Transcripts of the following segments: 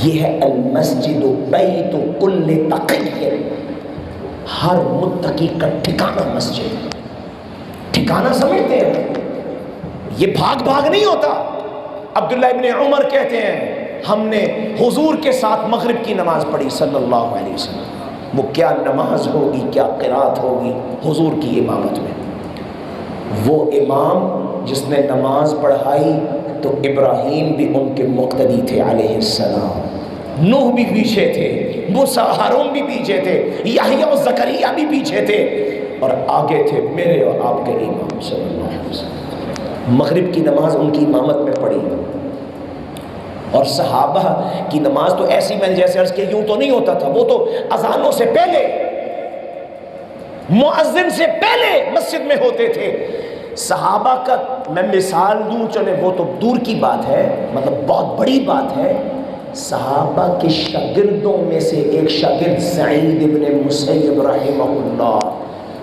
یہ ہے المسجد بیت کل تقی، ہر متقی کا ٹھکانہ مسجد۔ ٹھکانہ سمجھتے ہیں؟ یہ بھاگ بھاگ نہیں ہوتا۔ عبداللہ ابن عمر کہتے ہیں ہم نے حضور کے ساتھ مغرب کی نماز پڑھی صلی اللہ علیہ وسلم، وہ کیا نماز ہوگی، کیا قرات ہوگی حضور کی امامت میں۔ وہ امام جس نے نماز پڑھائی تو ابراہیم بھی ان کے مقتدی تھے علیہ السلام، نوح بھی پیچھے تھے، موسیٰ ہارون بھی پیچھے تھے، یحییٰ و زکریا بھی پیچھے تھے، اور آگے تھے میرے اور آپ کے امام صلی اللہ علیہ وسلم۔ مغرب کی نماز ان کی امامت میں پڑھی، اور صحابہ کی نماز تو ایسی، میں نے جیسے عرض کیا یوں تو نہیں ہوتا تھا، وہ تو اذانوں سے پہلے، مؤذن سے پہلے مسجد میں ہوتے تھے۔ صحابہ کا میں مثال دوں، چلے وہ تو دور کی بات ہے، مطلب بہت بڑی بات ہے۔ صحابہ کے شاگردوں میں سے ایک شاگرد سعید ابن مسیب رحمہ اللہ،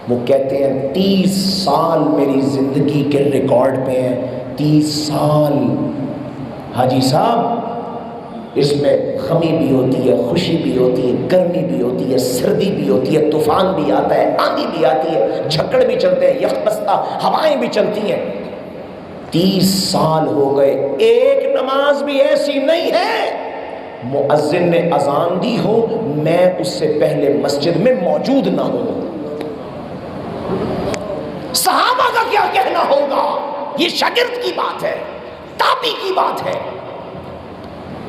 وہ کہتے ہیں 30 سال میری زندگی کے ریکارڈ پہ ہیں، 30 سال حاجی صاحب، اس میں غمی بھی ہوتی ہے، خوشی بھی ہوتی ہے، گرمی بھی ہوتی ہے، سردی بھی ہوتی ہے، طوفان بھی آتا ہے، آندھی بھی آتی ہے، جھکڑ بھی چلتے ہیں، یخبستہ ہوائیں بھی چلتی ہیں۔ 30 سال ہو گئے، ایک نماز بھی ایسی نہیں ہے مؤذن نے اذان دی ہو میں اس سے پہلے مسجد میں موجود نہ ہوں۔ صحابہ کا کیا کہنا ہوگا؟ یہ شاگرد کی بات ہے، تابعی کی بات ہے۔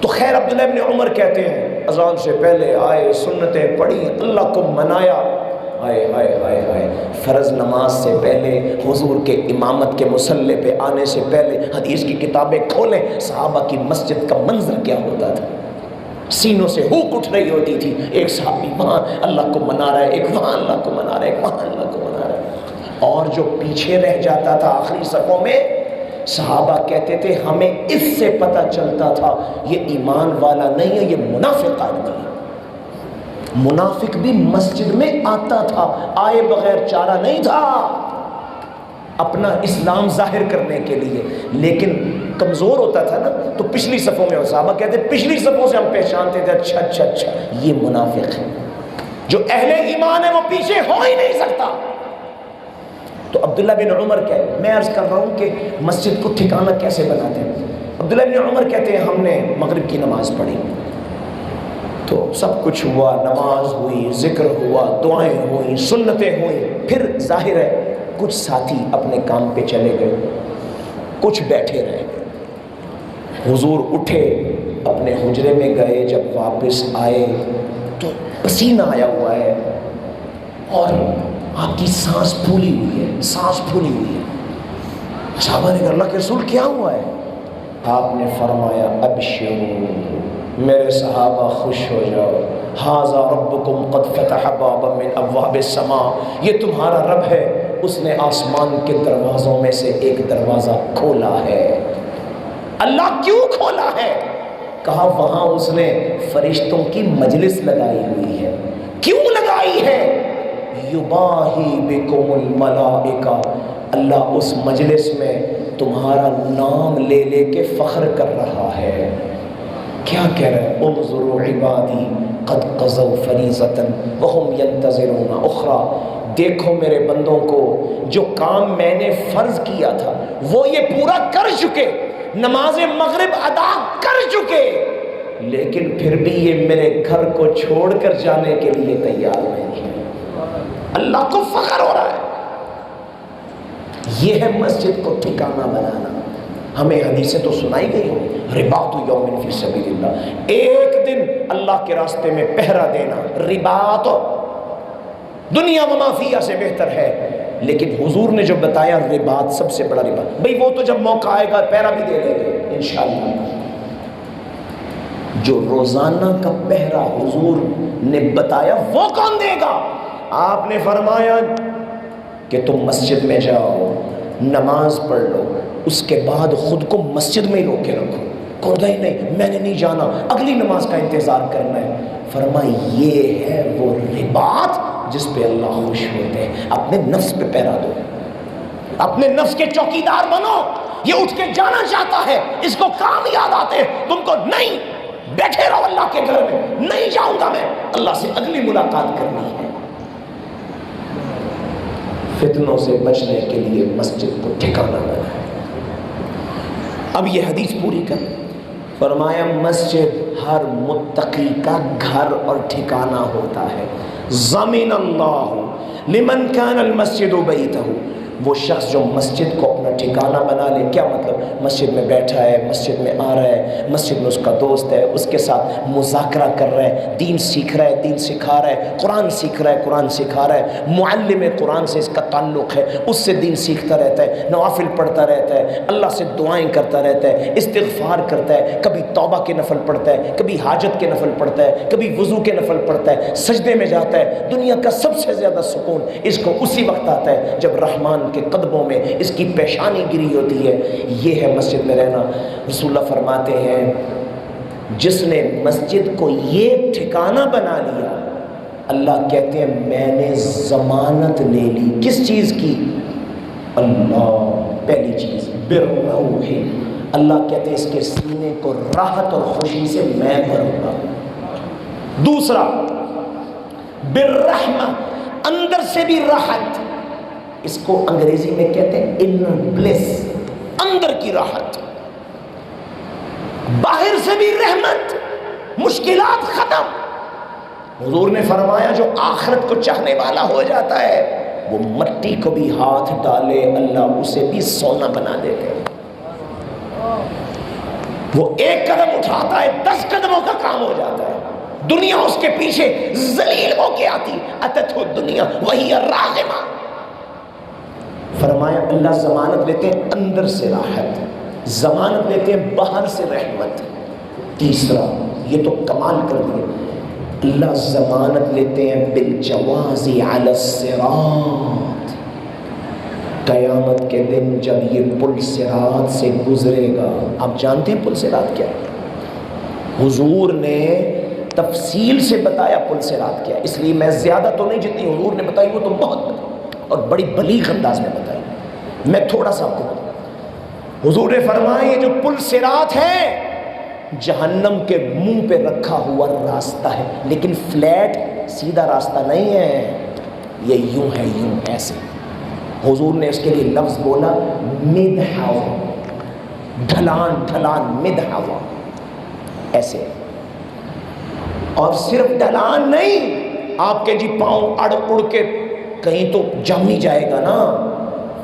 تو خیر عبداللہ ابن عمر کہتے ہیں اذان سے پہلے آئے، سنتیں پڑھی، اللہ کو منایا، ہائے ہائے ہائے ہائے، فرض نماز سے پہلے حضور کے امامت کے مصلی پہ آنے سے پہلے حدیث کی کتابیں کھولیں، صحابہ کی مسجد کا منظر کیا ہوتا تھا۔ سینوں سے ہوک اٹھ رہی ہوتی تھی، ایک صحابی وہاں اللہ کو منا رہا ہے، ایک وہاں اللہ کو منا رہا ہے، ایک وہاں اللہ کو منا رہا ہے، اور جو پیچھے رہ جاتا تھا آخری صفوں میں، صحابہ کہتے تھے ہمیں اس سے پتہ چلتا تھا یہ ایمان والا نہیں ہے، یہ منافق آدمی ہے۔ منافق بھی مسجد میں آتا تھا، آئے بغیر چارہ نہیں تھا، اپنا اسلام ظاہر کرنے کے لیے، لیکن کمزور ہوتا تھا نا، تو پچھلی صفوں میں صحابہ کہتے پچھلی صفوں سے ہم پہچانتے تھے، اچھا اچھا اچھا یہ منافق ہے، جو اہل ایمان ہے وہ پیچھے ہو ہی نہیں سکتا۔ تو عبداللہ بن عمر میں عرض کر رہا ہوں کہ مسجد کو ٹھکانہ کیسے بناتے ہیں۔ عبداللہ بن عمر کہتے ہیں ہم نے مغرب کی نماز پڑھی تو سب کچھ ہوا، نماز ہوئی، ذکر ہوا، دعائیں ہوئی، سنتیں ہوئی، پھر ظاہر ہے کچھ ساتھی اپنے کام پہ چلے گئے، کچھ بیٹھے رہ گئے۔ حضور اٹھے، اپنے حجرے میں گئے، جب واپس آئے تو پسینہ آیا ہوا ہے اور آپ کی سانس پھولی ہوئی ہے، سانس پھولی ہوئی ہے۔ صحابہ نے کہا اللہ کے رسول کیا ہوا ہے؟ آپ نے فرمایا ابشروا میرے صحابہ خوش ہو جاؤ، ھذا ربکم قد فتح بابا من ابواب السماء، یہ تمہارا رب ہے، اس نے آسمان کے دروازوں میں سے ایک دروازہ کھولا ہے۔ اللہ کیوں کھولا ہے؟ کہا وہاں اس نے فرشتوں کی مجلس لگائی ہوئی ہے۔ کیوں لگائی ہے؟ یباہی بکم الملائکہ، اللہ اس مجلس میں تمہارا نام لے لے کے فخر کر رہا ہے۔ کیا کہہ رہا ہے؟ انظروا عبادی قد قضوا فریضۃ وہم ینتظرون اخری، دیکھو میرے بندوں کو، جو کام میں نے فرض کیا تھا وہ یہ پورا کر چکے، نماز مغرب ادا کر چکے، لیکن پھر بھی یہ میرے گھر کو چھوڑ کر جانے کے لیے تیار نہیں ہے۔ اللہ کو فخر ہو رہا ہے۔ یہ ہے مسجد کو ٹھکانہ بنانا۔ ہمیں حدیثیں تو سنائی گئی ہوں، رباط یوم فی سبیل اللہ، ایک دن اللہ کے راستے میں پہرا دینا، رباط دنیا و ما فیہا سے بہتر ہے، لیکن حضور نے جو بتایا رباط سب سے بڑا رباط، بھئی وہ تو جب موقع آئے گا پہرا بھی دے دیں گے انشاءاللہ۔ جو روزانہ کا پہرا حضور نے بتایا وہ کون دے گا؟ آپ نے فرمایا کہ تم مسجد میں جاؤ، نماز پڑھ لو، اس کے بعد خود کو مسجد میں ہی روکے رکھو، کوئی نہیں میں نے نہیں جانا، اگلی نماز کا انتظار کرنا ہے۔ فرمایا یہ ہے وہ رباط جس پہ اللہ خوش ہوتے ہیں۔ اپنے نفس پہ پہرا دو، اپنے نفس کے چوکیدار بنو۔ یہ اٹھ کے جانا چاہتا ہے، اس کو کام یاد آتے ہیں، تم کو نہیں، بیٹھے رہو اللہ کے گھر میں نہیں جاؤں گا، میں اللہ سے اگلی ملاقات کرنی ہے۔ فتنوں سے بچنے کے لیے مسجد کو ٹھکانہ بنائے۔ اب یہ حدیث پوری کر، فرمایا مسجد ہر متقی کا گھر اور ٹھکانہ ہوتا ہے۔ ضمن اللہ لمن کان المسجد بیتہ، وہ شخص جو مسجد کو اپنا ٹھکانہ بنا لے۔ کیا مطلب؟ مسجد میں بیٹھا ہے، مسجد میں آ رہا ہے، مسجد میں اس کا دوست ہے، اس کے ساتھ مذاکرہ کر رہا ہے، دین سیکھ رہا ہے، دین سکھا رہا ہے، قرآن سیکھ رہا ہے، قرآن سکھا رہا ہے، معلم قرآن سے اس کا تعلق ہے، اس سے دین سیکھتا رہتا ہے، نوافل پڑھتا رہتا ہے، اللہ سے دعائیں کرتا رہتا ہے، استغفار کرتا ہے، کبھی توبہ کے نفل پڑھتا ہے، کبھی حاجت کے نفل پڑھتا ہے، کبھی وضو کے نفل پڑھتا ہے، سجدے میں جاتا ہے۔ دنیا کا سب سے زیادہ سکون اس کو اسی وقت آتا ہے جب رحمان کے قدموں میں اس کی پیشانی گری ہوتی ہے۔ یہ ہے مسجد میں رہنا۔ رسول اللہ فرماتے ہیں جس نے مسجد کو یہ ٹھکانہ بنا لیا، اللہ کہتے ہیں میں نے ضمانت لے لی۔ کس چیز کی؟ اللہ، پہلی چیز بالروح، اللہ کہتے ہیں اس کے سینے کو راحت اور خوشی سے میں بھروں گا۔ دوسرا بالرحمہ، اندر سے بھی راحت، اس کو انگریزی میں کہتے ہیں انر بلیس، اندر کی راحت، باہر سے بھی رحمت، مشکلات ختم۔ حضور نے فرمایا جو آخرت کو چاہنے والا ہو جاتا ہے وہ مٹی کو بھی ہاتھ ڈالے اللہ اسے بھی سونا بنا دیتے ہیں۔ وہ ایک قدم اٹھاتا ہے 10 قدموں کا کام ہو جاتا ہے۔ دنیا اس کے پیچھے ذلیل ہو کے آتی، اتتہ دنیا وہی راغمہ۔ فرمایا اللہ ضمانت لیتے ہیں اندر سے راحت، ضمانت لیتے ہیں باہر سے رحمت۔ تیسرا، یہ تو کمال کر دیا، اللہ ضمانت لیتے ہیں بالجواز علی الصراط۔ قیامت کے دن جب یہ پل صراط سے گزرے گا، آپ جانتے ہیں پل صراط کیا ہے؟ حضور نے تفصیل سے بتایا پل صراط کیا ہے، اس لیے میں زیادہ تو نہیں، جتنی حضور نے بتائی وہ تو بہت بتائی اور بڑی بلیغ انداز میں بتائی، میں تھوڑا سا آپ کو بتاؤں۔ حضور نے فرمایا یہ جو پل صراط ہے جہنم کے منہ پہ رکھا ہوا راستہ ہے، لیکن فلیٹ سیدھا راستہ نہیں ہے، یہ یوں ہے، یوں ایسے۔ حضور نے اس کے لیے لفظ بولا مدحو، ڈھلان ڈھلان، مدحو ایسے۔ اور صرف ڈھلان نہیں، آپ کے جی پاؤں اڑ اڑ کے کہیں تو جم ہی جائے گا نا،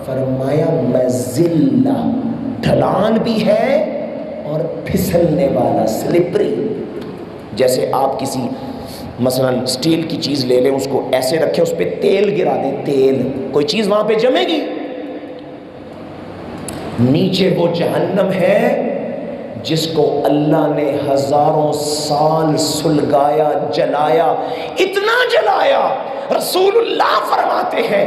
فرمایا مزلہ، ڈھلان بھی ہے اور پھسلنے والا، سلپری۔ جیسے آپ کسی مثلا سٹیل کی چیز لے لیں، اس کو ایسے رکھیں، اس پہ تیل گرا دیں، تیل، کوئی چیز وہاں پہ جمے گی؟ نیچے وہ جہنم ہے جس کو اللہ نے ہزاروں سال سلگایا، جلایا، اتنا جلایا، رسول اللہ فرماتے ہیں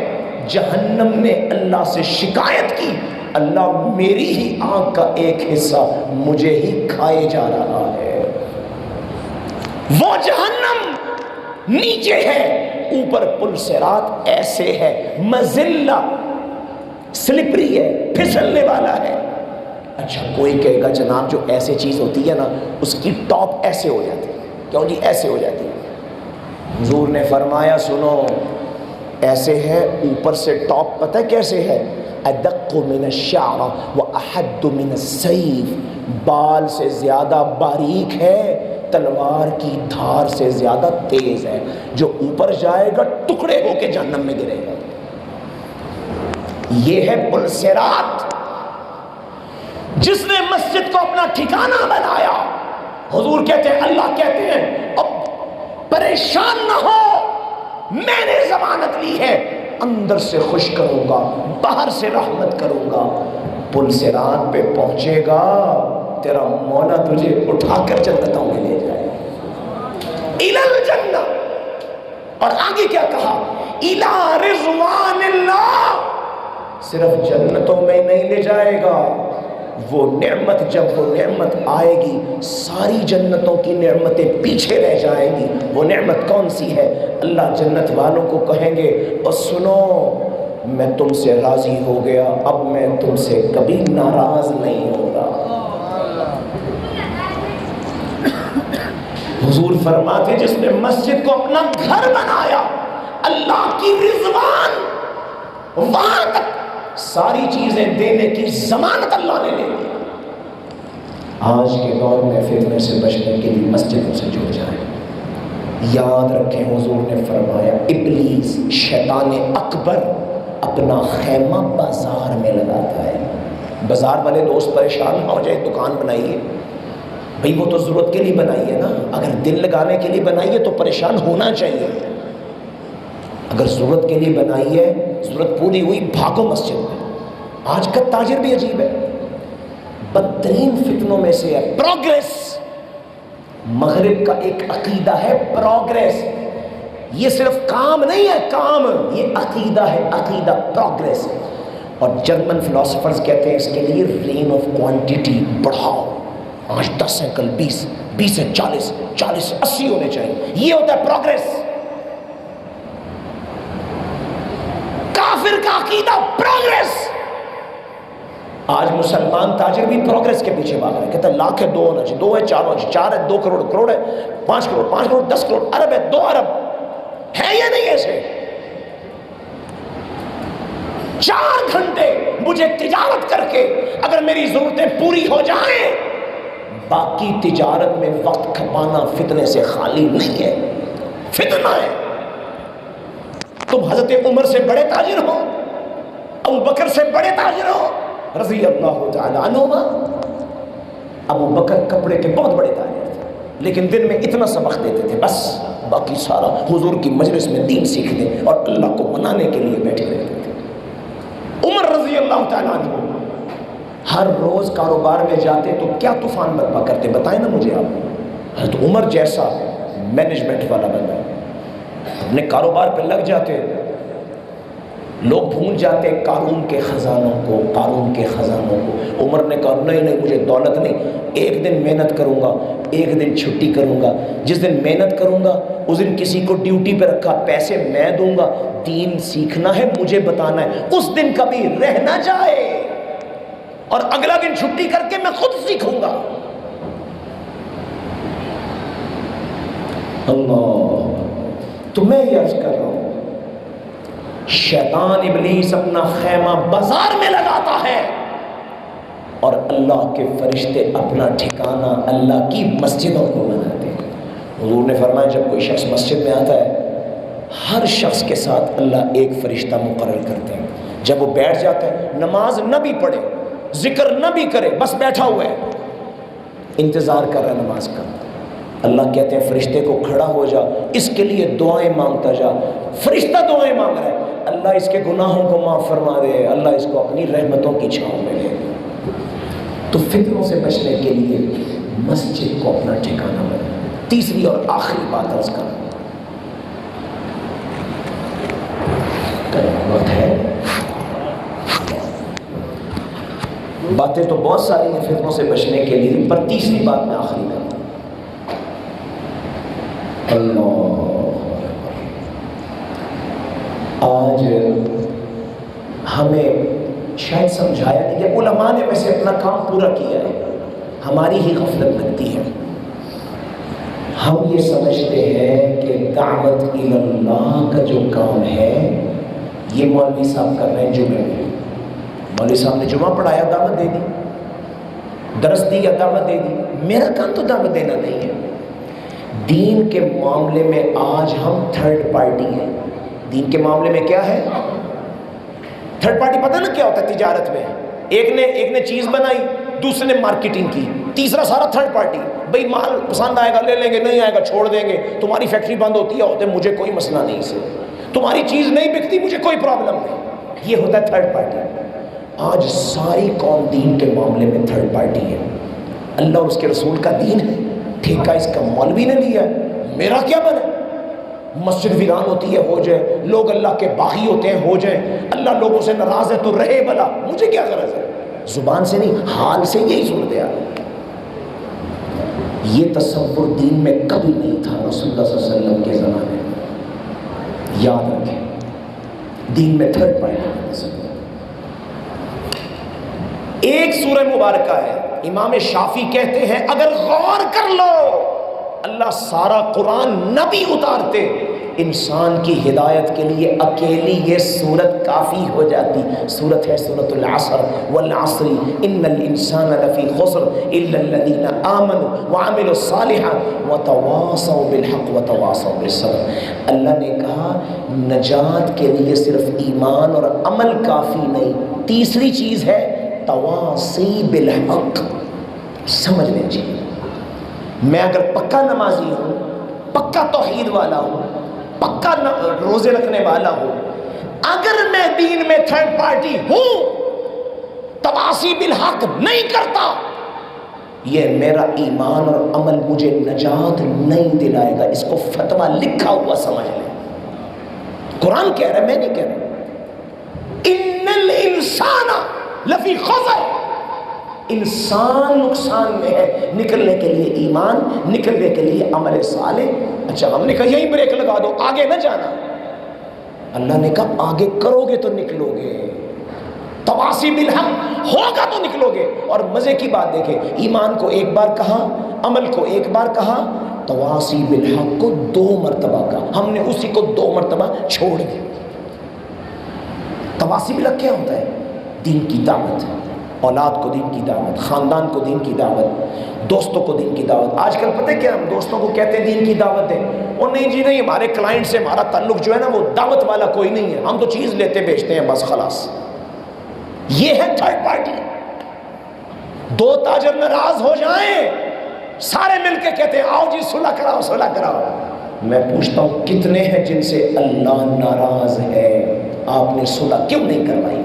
جہنم نے اللہ سے شکایت کی، اللہ میری ہی آنکھ کا ایک حصہ مجھے ہی کھائے جا رہا ہے۔ وہ جہنم نیچے ہے، اوپر پل صراط ایسے ہے، مزلہ، سلپری ہے، پھسلنے والا ہے۔ اچھا کوئی کہے گا جناب جو ایسے چیز ہوتی ہے نا اس کی ٹاپ ایسے ہو جاتی ہے، کیوں جی ایسے ہو جاتی ہے؟ حضور نے فرمایا سنو، ایسے ہے، اوپر سے ٹاپ پتہ کیسے ہے؟ ادق من الشعر واحد من السیف، بال سے زیادہ باریک ہے، تلوار کی دھار سے زیادہ تیز ہے، جو اوپر جائے گا ٹکڑے ہو کے جہنم میں گرے گا۔ یہ ہے پل صراط۔ جس نے مسجد کو اپنا ٹھکانہ بنایا، حضور کہتے ہیں، اللہ کہتے ہیں اب پریشان نہ ہو، میں نے ضمانت لی ہے، اندر سے خوش کروں گا، باہر سے رحمت کروں گا۔ پل صراط پہ پہنچے گا، تیرا مولا تجھے اٹھا کر جنتوں میں لے جائے الی الجنہ۔ اور آگے کیا کہا؟ الی رضوان اللہ، صرف جنتوں میں نہیں لے جائے گا، وہ نعمت، جب وہ نعمت آئے گی ساری جنتوں کی نعمتیں پیچھے رہ جائیں گی۔ وہ نعمت کون سی ہے؟ اللہ جنت والوں کو کہیں گے اور سنو میں تم سے راضی ہو گیا، اب میں تم سے کبھی ناراض نہیں ہوگا۔ حضور فرماتے جس نے مسجد کو اپنا گھر بنایا، اللہ کی رضوان وہاں تک ساری چیزیں دینے کی ضمانت اللہ نے لے لی۔ آج کے دور میں فتنے سے بچنے کے لیے مسجدوں سے جڑ جائیں۔ یاد رکھیں حضور نے فرمایا ابلیس شیطان اکبر اپنا خیمہ بازار میں لگاتا ہے۔ بازار والے دوست پریشان نہ ہو جائے، دکان بنائیے بھئی، وہ تو ضرورت کے لیے بنائی ہے نا، اگر دل لگانے کے لیے بنائی ہے تو پریشان ہونا چاہیے۔ اگر ضرورت کے لیے بنائی ہے، ضرورت پوری ہوئی، بھاگو مسجد میں۔ آج کا تاجر بھی عجیب ہے، بدترین فتنوں میں سے ہے پروگریس۔ مغرب کا ایک عقیدہ ہے پروگریس، یہ صرف کام نہیں ہے، کام یہ عقیدہ ہے، عقیدہ پروگریس۔ اور جرمن فلاسفرز کہتے ہیں اس کے لیے رین آف کوانٹیٹی بڑھاؤ، آج 10 ہیں کل 20، 20 ہے 40، 40 سے 80 ہونے چاہیے، یہ ہوتا ہے پروگریس۔ کافر کا عقیدہ پروگریس۔ آج مسلمان تاجر بھی پروگریس کے پیچھے بھاگ رہے ہیں، کہتا ہے لاکھ ہے 2 ہونا چاہیے، 2 ہے 4 ہونا چاہیے، 4 ہے 2 کروڑ، کروڑ ہے 5 کروڑ، 5 کروڑ 10 کروڑ، ارب ہے 2 ارب، ہے یا نہیں ایسے؟ 4 گھنٹے مجھے تجارت کر کے اگر میری ضرورتیں پوری ہو جائیں، باقی تجارت میں وقت کھپانا فتنے سے خالی نہیں ہے، فتنہ ہے۔ تم حضرت عمر سے بڑے تاجر ہو، ابو بکر سے بڑے تاجر ہو رضی اللہ تعالی عنہما۔ ابو بکر کپڑے کے بہت بڑے تاجر تھے، لیکن دن میں اتنا سبق دیتے تھے بس، باقی سارا حضور کی مجلس میں دین سیکھنے اور اللہ کو منانے کے لیے بیٹھے رہتے تھے۔ عمر رضی اللہ تعالی عنہ ہر روز کاروبار میں جاتے تو کیا طوفان برپا کرتے، بتائیں نا مجھے آپ۔ حضرت عمر جیسا مینجمنٹ والا بندہ اپنے کاروبار پہ لگ جاتے، لوگ بھول جاتے قارون کے خزانوں کو، قارون کے خزانوں کو۔ عمر نے کہا نہیں نہیں، مجھے دولت نہیں، ایک دن محنت کروں گا، ایک دن چھٹی کروں گا، جس دن محنت کروں گا اس دن کسی کو ڈیوٹی پہ رکھا، پیسے میں دوں گا، دین سیکھنا ہے مجھے بتانا ہے، اس دن کبھی رہ نہ جائے، اور اگلا دن چھٹی کر کے میں خود سیکھوں گا۔ اللہ، تو میں یہ عرض کر رہا ہوں، شیطان ابلیس اپنا خیمہ بازار میں لگاتا ہے اور اللہ کے فرشتے اپنا ٹھکانہ اللہ کی مسجدوں کو بناتے ہیں۔ حضور نے فرمایا جب کوئی شخص مسجد میں آتا ہے، ہر شخص کے ساتھ اللہ ایک فرشتہ مقرر کرتے ہیں۔ جب وہ بیٹھ جاتا ہے، نماز نہ بھی پڑھے، ذکر نہ بھی کرے، بس بیٹھا ہوا ہے، انتظار کر رہا ہے نماز کا، اللہ کہتے ہیں فرشتے کو کھڑا ہو جا، اس کے لیے دعائیں مانگتا جا۔ فرشتہ دعائیں مانگ رہا ہے، اللہ اس کے گناہوں کو معاف فرما دے، اللہ اس کو اپنی رحمتوں کی چھاؤں میں لے۔ تو فتنوں سے بچنے کے لیے مسجد کو اپنا ٹھکانہ بنا۔ تیسری اور آخری بات عرض کروں، وقت ہے، باتیں تو بہت ساری ہیں فتنوں سے بچنے کے لیے، پر تیسری بات میں آخری کروں۔ اللہ، آج ہمیں شاید سمجھایا نہیں کہ علماء نے ویسے اپنا کام پورا کیا ہے، ہماری ہی غفلت لگتی ہے۔ ہم یہ سمجھتے ہیں کہ دعوت اللہ کا جو کام ہے یہ مولوی صاحب کر رہے ہیں، جمعے میں مولوی صاحب نے جمعہ پڑھایا، دعوت دے دی، درس دیا، دعوت دے دی، میرا کام تو دعوت دینا نہیں ہے۔ دین کے معاملے میں آج ہم تھرڈ پارٹی ہیں۔ دین کے معاملے میں کیا ہے؟ تھرڈ پارٹی پتہ نا کیا ہوتا ہے تجارت میں؟ ایک نے چیز بنائی، دوسرے نے مارکیٹنگ کی، تیسرا سارا تھرڈ پارٹی۔ بھئی مال پسند آئے گا لے لیں گے، نہیں آئے گا چھوڑ دیں گے، تمہاری فیکٹری بند ہوتی ہے ہوتے مجھے کوئی مسئلہ نہیں سے، تمہاری چیز نہیں بکتی مجھے کوئی پرابلم نہیں، یہ ہوتا ہے تھرڈ پارٹی۔ آج ساری قوم دین کے معاملے میں تھرڈ پارٹی ہے۔ اللہ اور اس کے رسول کا دین ہے، ٹھیکہ اس کا مولوی نے لیا ہے، میرا کیا بنے؟ مسجد ویران ہوتی ہے ہو جائے، لوگ اللہ کے باغی ہوتے ہیں ہو جائیں، اللہ لوگوں سے ناراض ہے تو رہے بلا، مجھے کیا غرض ہے؟ زبان سے نہیں، حال سے یہی صورت ہے۔ یہ تصور دین میں کبھی نہیں تھا رسول اللہ صلی اللہ علیہ وسلم کے زمانے میں، یاد رکھیں۔ دین میں تھرڈ پارٹی کا تصور۔ ایک سورہ مبارکہ ہے، امام شافعی کہتے ہیں اگر غور کر لو اللہ سارا قرآن نہ بھی اتارتے، انسان کی ہدایت کے لیے اکیلی یہ سورت کافی ہو جاتی۔ سورت ہے سورۃ العصر، والعصر ان الانسان لفی خسر الا الذین آمنوا وعملوا الصالحات وتواصوا بالحق وتواصوا بالصبر۔ اللہ نے کہا نجات کے لیے صرف ایمان اور عمل کافی نہیں، تیسری چیز ہے تواصی بالحق۔ سمجھ لیجیے، میں اگر پکا نمازی ہوں، پکا توحید والا ہوں، پکا روزے رکھنے والا ہوں، اگر میں دین میں تھرڈ پارٹی ہوں، تواصی بالحق نہیں کرتا، یہ میرا ایمان اور عمل مجھے نجات نہیں دلائے گا۔ اس کو فتویٰ لکھا ہوا سمجھ لیں، قرآن کہہ رہا ہے، میں نہیں کہہ رہا۔ ان الانسان لفی خسر، انسان نقصان میں ہے، نکلنے کے لیے ایمان، نکلنے کے لیے عمل صالح۔ اچھا ہم نے کہا یہی بریک لگا دو، آگے نہ جانا۔ اللہ نے کہا آگے کرو گے تو نکلو گے، تواصی بالحق ہوگا تو نکلو گے۔ اور مزے کی بات دیکھیں، ایمان کو ایک بار کہا، عمل کو ایک بار کہا، تواصی بالحق کو 2 مرتبہ کہا۔ ہم نے اسی کو 2 مرتبہ چھوڑ دیا۔ تواصی بالحق کیا ہوتا ہے؟ دین کی دعوت، اولاد کو دین کی دعوت، خاندان کو دین کی دعوت، دوستوں کو دین کی دعوت۔ آج کل پتہ کیا ہم دوستوں کو کہتے ہیں دین کی دعوت دیں، اور نہیں جی نہیں، ہمارے کلائنٹ سے ہمارا تعلق جو ہے نا وہ دعوت والا کوئی نہیں ہے، ہم تو چیز لیتے بیچتے ہیں بس خلاص۔ یہ ہے تھرڈ پارٹی۔ 2 تاجر ناراض ہو جائیں، سارے مل کے کہتے ہیں آؤ جی صلح کراؤ صلح کراؤ۔ میں پوچھتا ہوں کتنے ہیں جن سے اللہ ناراض ہے؟ آپ نے صلح کیوں نہیں کروائی؟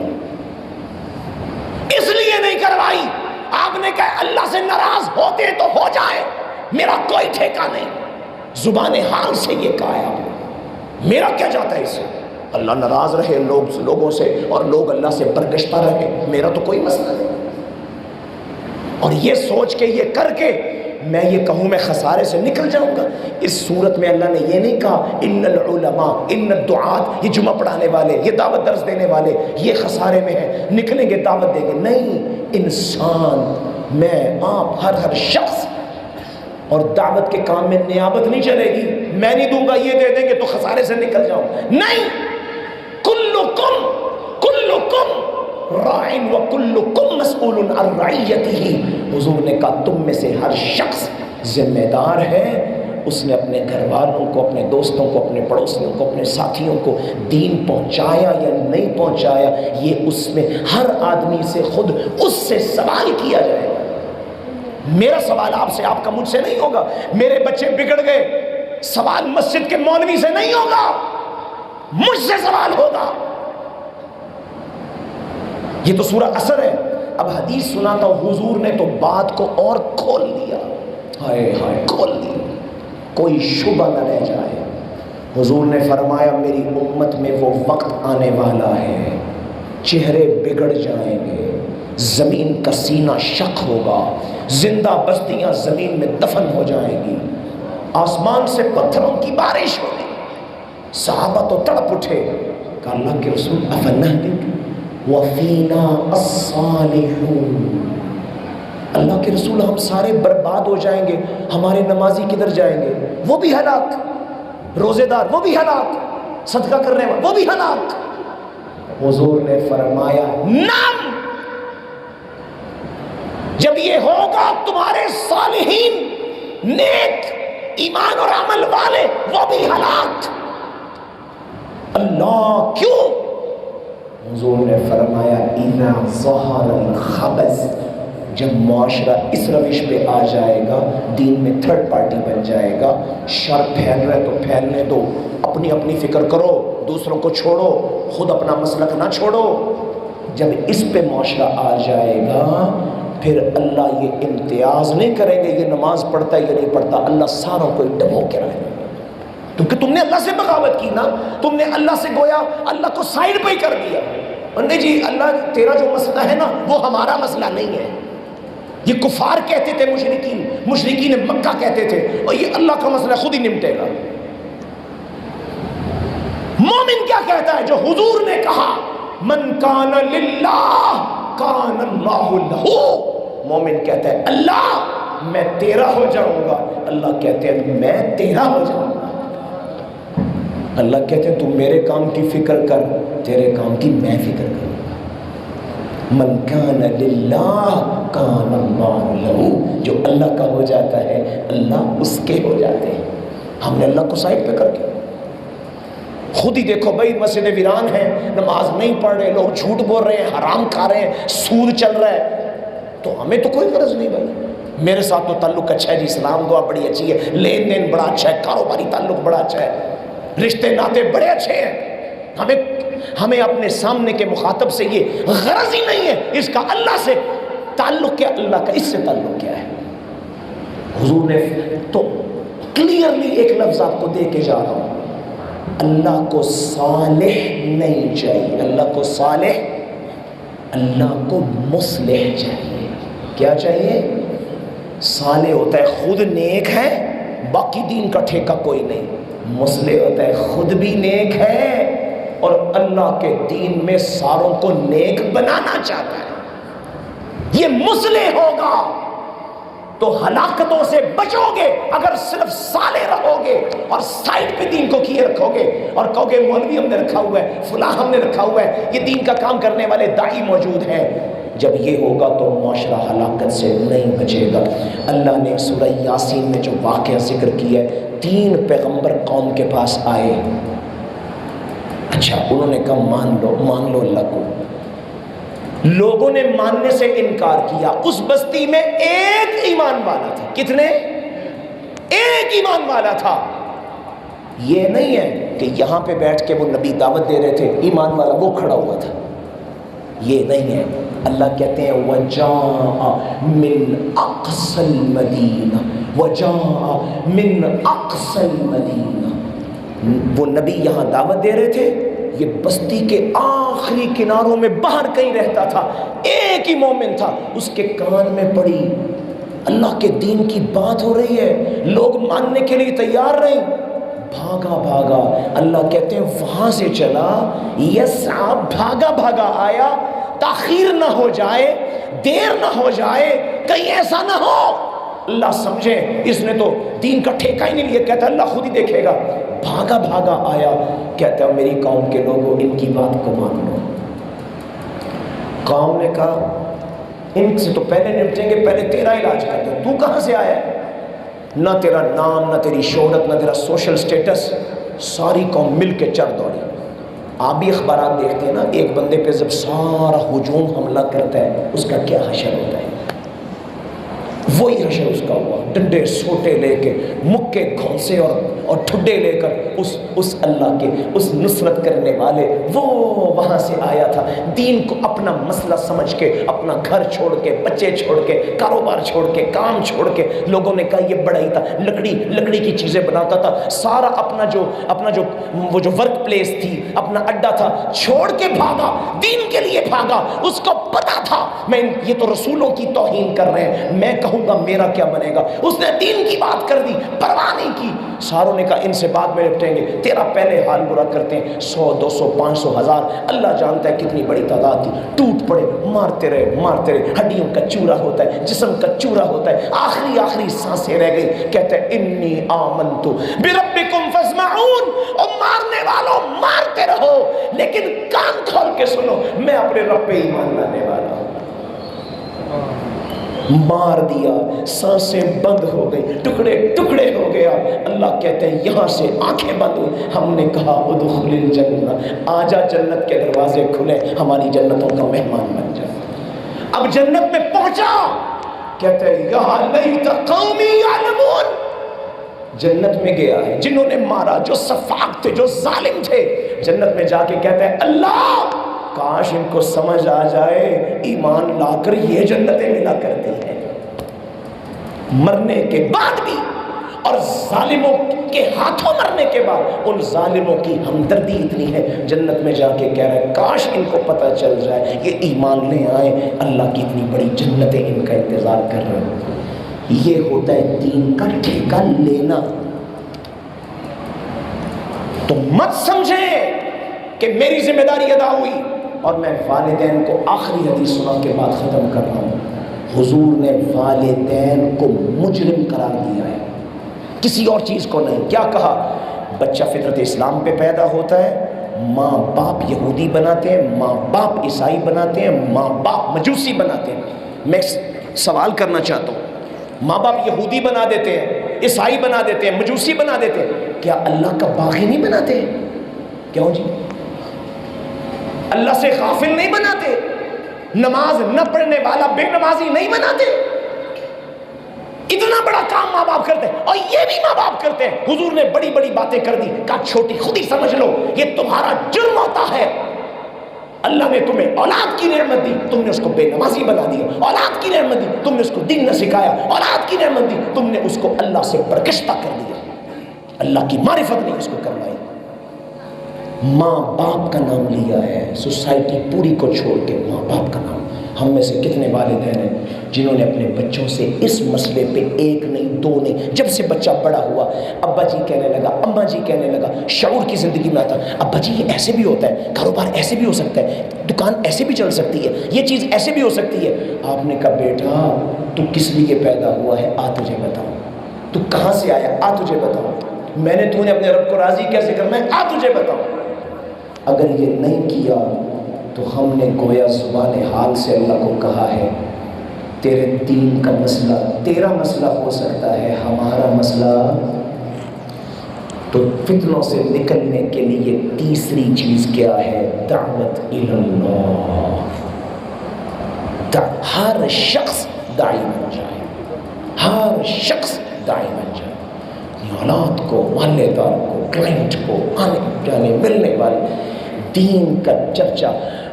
اس لیے نہیں کروائی، آپ نے کہا اللہ سے ناراض ہوتے تو ہو جائے، میرا کوئی ٹھیکہ نہیں۔ زبان حال سے یہ کہا ہے آپ نے، میرا کیا جاتا ہے اس سے؟ اللہ ناراض رہے لوگوں سے اور لوگ اللہ سے برگشتہ رہے، میرا تو کوئی مسئلہ نہیں۔ اور یہ سوچ کے، یہ کر کے میں یہ کہوں میں خسارے سے نکل جاؤں گا۔ اس صورت میں اللہ نے یہ نہیں کہا ان العلماء ان الدعات، یہ جمعہ پڑھانے والے، یہ دعوت درس دینے والے یہ خسارے میں ہیں، نکلیں گے دعوت دیں گے۔ نہیں، انسان، میں، آپ، ہر شخص۔ اور دعوت کے کام میں نیابت نہیں چلے گی، میں نہیں دوں گا یہ دے دیں گے تو خسارے سے نکل جاؤں، نہیں۔ کلکم راعٍ وکلکم مسئول عن رعیتہ۔ حضور نے کہا تم میں سے ہر شخص ذمہ دار ہے، اس نے اپنے گھر والوں کو، اپنے دوستوں کو، اپنے پڑوسیوں کو، اپنے ساتھیوں کو دین پہنچایا یا نہیں پہنچایا، یہ اس میں ہر آدمی سے خود اس سے سوال کیا جائے گا۔ میرا سوال آپ سے، آپ کا مجھ سے نہیں ہوگا۔ میرے بچے بگڑ گئے، سوال مسجد کے مولوی سے نہیں ہوگا، مجھ سے سوال ہوگا۔ یہ تو سورہ اثر ہے۔ اب حدیث سناتا ہوں، حضور نے تو بات کو اور کھول دیا، ہائے ہائے کھول دیا، کوئی شبہ نہ رہ جائے۔ حضور نے فرمایا میری امت میں وہ وقت آنے والا ہے، چہرے بگڑ جائیں گے، زمین کا سینہ شق ہوگا، زندہ بستیاں زمین میں دفن ہو جائیں گی، آسمان سے پتھروں کی بارش ہوگی۔ صحابہ تو تڑپ اٹھے، کہا اللہ کے رسول افنہلک وفینا الصالحون، اللہ کے رسول ہم سارے برباد ہو جائیں گے، ہمارے نمازی کدھر جائیں گے؟ وہ بھی ہلاک، روزے دار وہ بھی ہلاک، صدقہ کرنے والے وہ بھی ہلاک۔ حضور نے فرمایا نعم، جب یہ ہوگا تمہارے صالحین، نیک ایمان اور عمل والے وہ بھی ہلاک۔ اللہ کیوں؟ حضور نے فرمایا اذا ظہر الخبث، جب معاشرہ اس روش پہ آ جائے گا، دین میں تھرڈ پارٹی بن جائے گا، شر پھیل رہے تو پھیلنے دو، اپنی اپنی فکر کرو، دوسروں کو چھوڑو، خود اپنا مسلک نہ چھوڑو۔ جب اس پہ معاشرہ آ جائے گا پھر اللہ یہ امتیاز نہیں کریں گے یہ نماز پڑھتا ہے یا نہیں پڑھتا، اللہ ساروں کو ڈبو کے رہے گا، کیونکہ تم نے اللہ سے بغاوت کی نا، تم نے اللہ سے گویا اللہ کو سائڈ پہ ہی کر دیا۔ اور نہیں جی اللہ تیرا جو مسئلہ ہے نا وہ ہمارا مسئلہ نہیں ہے، یہ کفار کہتے تھے، مشرکین مکہ کہتے تھے، اور یہ اللہ کا مسئلہ خود ہی نمٹے گا۔ مومن کیا کہتا ہے؟ جو حضور نے کہا من کان للہ کان اللہ لہ، مومن کہتا ہے اللہ میں تیرا ہو جاؤں گا، اللہ کہتے ہیں میں تیرا ہو جاؤں گا۔ اللہ کہتے ہیں تو میرے کام کی فکر کر، تیرے کام کی میں فکر کروں۔ من کان للہ کان اللہ لہ، جو اللہ کا ہو جاتا ہے اللہ اس کے ہو جاتے ہیں۔ ہم نے اللہ کو سائڈ پہ کر کے خود ہی دیکھو بھائی، مسجد ویران ہے، نماز نہیں پڑھ رہے، لوگ جھوٹ بول رہے ہیں، حرام کھا رہے ہیں، سود چل رہا ہے، تو ہمیں تو کوئی غرض نہیں بھائی۔ میرے ساتھ تو تعلق اچھا ہے جی، سلام دعا بڑی اچھی ہے، لین دین بڑا اچھا ہے، کاروباری تعلق بڑا اچھا ہے، رشتے ناتے بڑے اچھے ہیں۔ ہمیں اپنے سامنے کے مخاطب سے یہ غرض ہی نہیں ہے اس کا اللہ سے تعلق کیا، اللہ کا اس سے تعلق کیا ہے۔ حضور نے تو کلیئرلی ایک لفظ آپ کو دے کے جا رہا ہوں، اللہ کو صالح نہیں چاہیے، اللہ کو صالح، اللہ کو مصلح چاہیے۔ کیا چاہیے؟ صالح ہوتا ہے خود نیک ہے، باقی دین کا ٹھیکہ کوئی نہیں۔ مصلح ہوتا ہے خود بھی نیک ہے اور اللہ کے دین میں ساروں کو نیک بنانا چاہتا ہے۔ یہ مصلح ہوگا تو ہلاکتوں سے بچو گے اگر صرف صالح رہو گے اور سائڈ پہ دین کو کیے رکھو گے اور کہو گے مولوی ہم نے رکھا ہوا ہے، فلاں ہم نے رکھا ہوا ہے، یہ دین کا کام کرنے والے داعی موجود ہیں۔ جب یہ ہوگا تو معاشرہ ہلاکت سے نہیں بچے گا۔ اللہ نے سورہ یاسین میں جو واقعہ ذکر کیا ہے، 3 پیغمبر قوم کے پاس آئے، اچھا انہوں نے کہا مان لو اللہ کو، لوگوں نے ماننے سے انکار کیا۔ اس بستی میں ایک ایمان والا تھا، کتنے؟ ایک ایمان والا تھا۔ یہ نہیں ہے کہ یہاں پہ بیٹھ کے وہ نبی دعوت دے رہے تھے، ایمان والا وہ کھڑا ہوا تھا، یہ نہیں ہے۔ اللہ کہتے ہیں وَجَاءَ مِنْ أَقْصَى الْمَدِينَةِ وَجَاءَ مِنْ أَقْصَى الْمَدِينَةِ، وہ نبی یہاں دعوت دے رہے تھے، یہ بستی کے آخری کناروں میں باہر کہیں رہتا تھا، ایک ہی مومن تھا، اس کے کان میں پڑی اللہ کے دین کی بات ہو رہی ہے، لوگ ماننے کے لیے تیار نہیں، بھاگا۔ اللہ کہتے ہیں وہاں سے چلا، یسعی، بھاگا آیا، تاخیر نہ ہو جائے، دیر نہ ہو جائے، کہیں ایسا نہ ہو اللہ سمجھے اس نے تو دین کا ٹھیکہ ہی نہیں لیا، کہتا اللہ خود ہی دیکھے گا۔ بھاگا آیا، کہتا ہے میری قوم کے لوگوں ان کی بات کو مان لو۔ قوم نے کہا ان سے تو پہلے نپٹیں گے، پہلے تیرا علاج کرتے ہیں، تو کہاں سے آیا ہے؟ نہ تیرا نام، نہ تیری شہرت، نہ تیرا سوشل سٹیٹس۔ ساری قوم مل کے چڑھ دوڑی۔ آپ بھی اخبارات دیکھتے ہیں نا، ایک بندے پہ جب سارا ہجوم حملہ کرتا ہے اس کا کیا حشر ہوتا ہے، وہی حشر اس کا ہوا، ڈنڈے سوٹے لے کے، مکے گھونسے اور ٹھڈے لے کر اس اللہ کے اس نصرت کرنے والے وہ وہاں سے آیا تھا، دین کو اپنا مسئلہ سمجھ کے، اپنا گھر چھوڑ کے، بچے چھوڑ کے، کاروبار چھوڑ کے، کام چھوڑ کے، لوگوں نے کہا یہ بڑا ہی تھا، لکڑی کی چیزیں بناتا تھا، سارا اپنا جو وہ جو ورک پلیس تھی، اپنا اڈا تھا، چھوڑ کے بھاگا، دین کے لیے بھاگا۔ اس کو پتا تھا میں یہ تو رسولوں کی توہین کر رہے ہیں، میں کہوں گا میرا کیا بنے گا۔ اس نے دین کی بات کر دی، پرواہ نہیں کی۔ ساروں نے کہا ان سے بعد میں نپٹیں گے، تیرا پہلے حال برا کرتے ہیں۔ 100 200 500 1000 اللہ جانتا ہے کتنی بڑی تعداد تھی، ٹوٹ پڑے، مارتے رہے، ہڈیوں کا چورا ہوتا ہے، جسم کا چورا ہوتا ہے، آخری سانسیں رہ گئی۔ کہتا ہے انی آمنت بربکم فاسمعون، اور مارنے والوں مارتے رہو لیکن کان کھول کے سنو، میں اپنے رب پہ ایمان لانے والا ہوں۔ مار دیا، سانسیں بند ہو گئی، ٹکڑے ہو گیا۔ اللہ کہتے ہیں یہاں سے آنکھیں بند ہوئی، ہم نے کہا ادخل الجنہ، آجا جنت کے دروازے کھلے، ہماری جنتوں کا مہمان بن جا۔ اب جنت میں پہنچا، کہتے ہیں یا لیت قومی یعلمون، جنت میں گیا ہے، جنہوں نے مارا، جو سفاک تھے، جو ظالم تھے، جنت میں جا کے کہتے ہیں اللہ کاش ان کو سمجھ آ جائے، ایمان لا کر یہ جنتیں ملا کرتی ہیں، مرنے کے بعد بھی، اور ظالموں کے ہاتھوں مرنے کے بعد ان ظالموں کی ہمدردی اتنی ہے، جنت میں جا کے کہہ رہے ہیں کاش ان کو پتہ چل جائے، یہ ایمان لے آئے، اللہ کی اتنی بڑی جنتیں ان کا انتظار کر رہے ہیں۔ یہ ہوتا ہے دین کا ٹھیکہ لینا۔ تو مت سمجھیں کہ میری ذمہ داری ادا ہوئی، اور میں والدین کو آخری حدیث سنا کے بعد ختم کر رہا ہوں۔ حضور نے والدین کو مجرم قرار دیا ہے، کسی اور چیز کو نہیں۔ کیا کہا؟ بچہ فطرت اسلام پہ پیدا ہوتا ہے، ماں باپ یہودی بناتے ہیں، ماں باپ عیسائی بناتے ہیں، ماں باپ مجوسی بناتے ہیں۔ میں سوال کرنا چاہتا ہوں، ماں باپ یہودی بنا دیتے ہیں، عیسائی بنا دیتے ہیں، مجوسی بنا دیتے ہیں، کیا اللہ کا باغی نہیں بناتے؟ کیوں جی؟ اللہ سے غافل نہیں بناتے؟ نماز نہ پڑھنے والا بے نمازی نہیں بناتے؟ اتنا بڑا کام ماں باپ کرتے ہیں، اور یہ بھی ماں باپ کرتے ہیں۔ حضور نے بڑی بڑی باتیں کر دی، کہا چھوٹی خود ہی سمجھ لو، یہ تمہارا جرم ہوتا ہے۔ اللہ نے تمہیں اولاد کی نعمت دی، تم نے اس کو بے نمازی بنا دیا۔ اولاد کی نعمت دی، تم نے اس کو دین نہ سکھایا۔ اولاد کی نعمت دی، تم نے اس کو اللہ سے برگشتہ کر دیا، اللہ کی معرفت نہیں اس کو کروائی۔ ماں باپ کا نام لیا ہے، سوسائٹی پوری کو چھوڑ کے ماں باپ کا نام۔ ہم میں سے کتنے والدین ہیں جنہوں نے اپنے بچوں سے اس مسئلے پہ ایک نہیں دو نہیں، جب سے بچہ بڑا ہوا ابا جی کہنے لگا، اماں جی کہنے لگا، شعور کی زندگی میں آتا، ابا جی یہ ایسے بھی ہوتا ہے، کاروبار ایسے بھی ہو سکتا ہے، دکان ایسے بھی چل سکتی ہے، یہ چیز ایسے بھی ہو سکتی ہے۔ آپ نے کہا بیٹا تو کس لیے پیدا ہوا ہے، آ تجھے بتاؤں، تو کہاں سے آیا، آ تجھے بتاؤں، میں نے تو نے اپنے رب کو راضی کیسے کرنا ہے، آ تجھے بتاؤں۔ اگر یہ نہیں کیا تو ہم نے گویا زبان حال سے اللہ کو کہا ہے تیرے دین کا مسئلہ تیرا مسئلہ ہو سکتا ہے، ہمارا مسئلہ۔ تو فتنوں سے نکلنے کے لیے تیسری چیز کیا ہے؟ دعوت اللہ۔ ہر شخص داعی بن جائے، ہر شخص داعی بن جائے، اولاد کو، والدار کو، کلائنٹ کو، آنے جانے ملنے والے، دین کا چرچا۔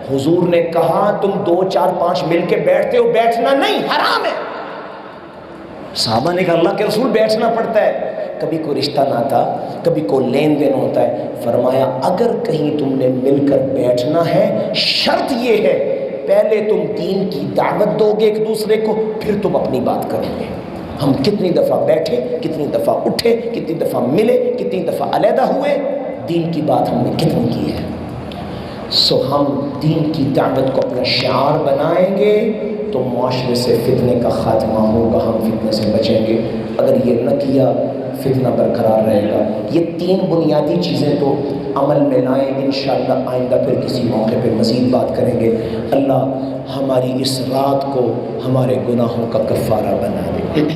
حضور نے کہا تم 2 4 5 مل کے بیٹھتے ہو، بیٹھنا نہیں، حرام ہے۔ صحابہ نے کہا اللہ کے رسول بیٹھنا پڑتا ہے، کبھی کوئی رشتہ نہ تھا، کبھی کوئی لین دین ہوتا ہے۔ فرمایا اگر کہیں تم نے مل کر بیٹھنا ہے، شرط یہ ہے پہلے تم دین کی دعوت دو گے ایک دوسرے کو، پھر تم اپنی بات کرو گے۔ ہم کتنی دفعہ بیٹھے، کتنی دفعہ اٹھے، کتنی دفعہ ملے، کتنی دفعہ علیحدہ ہوئے، دین کی بات ہم نے کتنی کی ہے۔ سو ہم دین کی دعوت کو اپنا شعار بنائیں گے تو معاشرے سے فتنے کا خاتمہ ہوگا، ہم فتنے سے بچیں گے۔ اگر یہ نہ کیا فتنہ برقرار رہے گا۔ یہ 3 بنیادی چیزیں تو عمل میں لائیں، انشاءاللہ آئندہ پھر کسی موقع پہ مزید بات کریں گے۔ اللہ ہماری اس رات کو ہمارے گناہوں کا کفارہ بنا دے۔